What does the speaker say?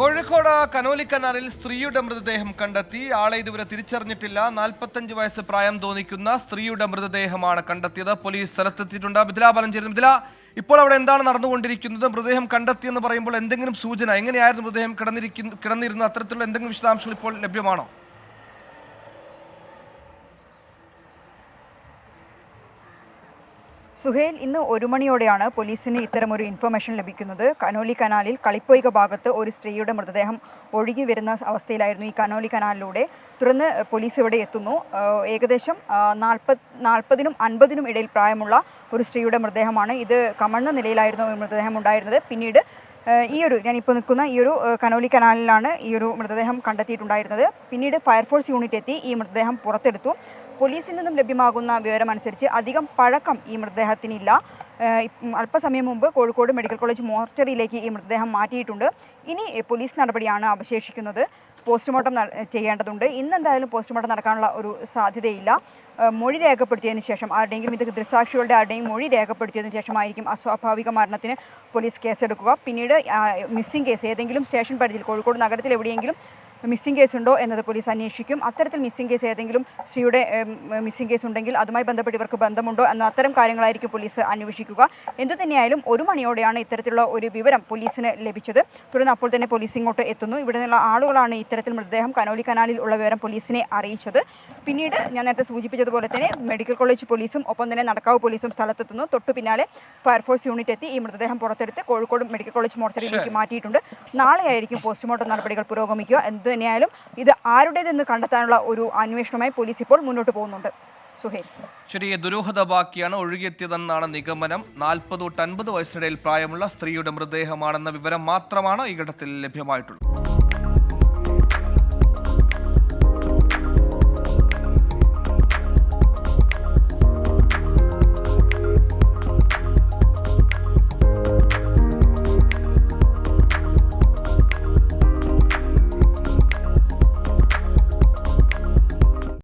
കോഴിക്കോട് കനോലിക്കനാലിൽ സ്ത്രീയുടെ മൃതദേഹം കണ്ടെത്തി. ആളെ ഇതുവരെ തിരിച്ചറിഞ്ഞിട്ടില്ല. 45 വയസ്സ് പ്രായം തോന്നിക്കുന്ന സ്ത്രീയുടെ മൃതദേഹമാണ് കണ്ടെത്തിയത്. പോലീസ് സ്ഥലത്തെത്തിയിട്ടുണ്ട്. മിഥില ബാലഞ്ചേരി. മിഥില, ഇപ്പോൾ അവിടെ എന്താണ് നടന്നുകൊണ്ടിരിക്കുന്നത്? മൃതദേഹം കണ്ടെത്തിയെന്ന് പറയുമ്പോൾ എന്തെങ്കിലും സൂചന, എങ്ങനെയായിരുന്നു മൃതദേഹം കിടന്നിരുന്നത്? അത്തരത്തിലുള്ള എന്തെങ്കിലും വിശദാംശങ്ങൾ ഇപ്പോൾ ലഭ്യമാണോ? സുഹേൽ, ഇന്ന് 1 മണിയോടെയാണ് പോലീസിന് ഇത്തരമൊരു ഇൻഫർമേഷൻ ലഭിക്കുന്നത്. കനോലി കനാലിൽ കളിപ്പൊയ്ക ഭാഗത്ത് ഒരു സ്ത്രീയുടെ മൃതദേഹം ഒഴുകി വരുന്ന അവസ്ഥയിലായിരുന്നു ഈ കനോലി കനാലിലൂടെ. തുടർന്ന് പോലീസ് ഇവിടെ എത്തുന്നു. ഏകദേശം 40നും 50നും ഇടയിൽ പ്രായമുള്ള ഒരു സ്ത്രീയുടെ മൃതദേഹമാണ്. ഇത് കമഴ്ന്ന നിലയിലായിരുന്നു മൃതദേഹം ഉണ്ടായിരുന്നത്. പിന്നീട് ഞാനിപ്പോൾ നിൽക്കുന്ന ഈ ഒരു കനോലി കനാലിലാണ് ഈ ഒരു മൃതദേഹം കണ്ടെത്തിയിട്ടുണ്ടായിരുന്നത്. പിന്നീട് ഫയർഫോഴ്സ് യൂണിറ്റ് എത്തി ഈ മൃതദേഹം പുറത്തെടുത്തു. പോലീസിൽ നിന്നും ലഭ്യമാകുന്ന വിവരമനുസരിച്ച് അധികം പഴക്കം ഈ മൃതദേഹത്തിനില്ല. അല്പസമയം മുമ്പ് കോഴിക്കോട് മെഡിക്കൽ കോളേജ് മോർച്ചറിയിലേക്ക് ഈ മൃതദേഹം മാറ്റിയിട്ടുണ്ട്. ഇനി പോലീസ് നടപടിയാണ് അവശേഷിക്കുന്നത്. പോസ്റ്റ്മോർട്ടം ചെയ്യേണ്ടതുണ്ട്. ഇന്നെന്തായാലും പോസ്റ്റ്മോർട്ടം നടക്കാനുള്ള ഒരു സാധ്യതയില്ല. മൊഴി രേഖപ്പെടുത്തിയതിന് ശേഷം ആരുടെയെങ്കിലും ദൃക്സാക്ഷികളുടെ ആരുടെയും മൊഴി രേഖപ്പെടുത്തിയതിന് ശേഷമായിരിക്കും അസ്വാഭാവിക മരണത്തിന് പോലീസ് കേസെടുക്കുക. പിന്നീട് മിസ്സിംഗ് കേസ് ഏതെങ്കിലും സ്റ്റേഷൻ പരിധിയിൽ കോഴിക്കോട് നഗരത്തിൽ എവിടെയെങ്കിലും മിസ്സിംഗ് കേസ് ഉണ്ടോ എന്നത് പോലീസ് അന്വേഷിക്കും. അത്തരത്തിൽ മിസ്സിംഗ് കേസ് ഏതെങ്കിലും സ്ത്രീയുടെ മിസ്സിംഗ് കേസ് ഉണ്ടെങ്കിൽ അതുമായി ബന്ധപ്പെട്ട് ഇവർക്ക് ബന്ധമുണ്ടോ എന്ന അത്തരം കാര്യങ്ങളായിരിക്കും പോലീസ് അന്വേഷിക്കുക. എന്തുതന്നെയായാലും 1 മണിയോടെയാണ് ഇത്തരത്തിലുള്ള ഒരു വിവരം പോലീസിന് ലഭിച്ചത്. തുടർന്ന് അപ്പോൾ തന്നെ പോലീസ് ഇങ്ങോട്ട് എത്തുന്നു. ഇവിടെ നിന്നുള്ള ആളുകളാണ് ഇത്തരത്തിൽ മൃതദേഹം കനോലി കനാലിൽ ഉള്ള വിവരം പോലീസിനെ അറിയിച്ചത്. പിന്നീട് ഞാൻ നേരത്തെ സൂചിപ്പിച്ചതുപോലെ തന്നെ മെഡിക്കൽ കോളേജ് പോലീസും ഒപ്പം തന്നെ നടക്കാവ് പോലീസും സ്ഥലത്തെത്തുന്നു. തൊട്ടു പിന്നാലെ ഫയർഫോഴ്സ് യൂണിറ്റ് എത്തി ഈ മൃതദേഹം പുറത്തെടുത്ത് കോഴിക്കോട് മെഡിക്കൽ കോളേജ് മോർച്ചറിയിലേക്ക് മാറ്റിയിട്ടുണ്ട്. നാളെയായിരിക്കും പോസ്റ്റ്മോർട്ടം നടപടികൾ പുരോഗമിക്കുക. എന്തുതന്നെയായാലും ഇത് ആരുടേതെന്ന് കണ്ടെത്താനുള്ള ഒരു അന്വേഷണവുമായി പോലീസ് ഇപ്പോൾ മുന്നോട്ട് പോകുന്നുണ്ട്. സുഹേൽ, ശരി, ദുരൂഹത ബാക്കിയാണ്. ഒഴുകിയെത്തിയതെന്നാണ് നിഗമനം. 40 തൊട്ട് 50 വയസ്സിനിടയിൽ പ്രായമുള്ള സ്ത്രീയുടെ മൃതദേഹമാണെന്ന വിവരം മാത്രമാണ് ഈ ഘട്ടത്തിൽ ലഭ്യമായിട്ടുള്ളത്.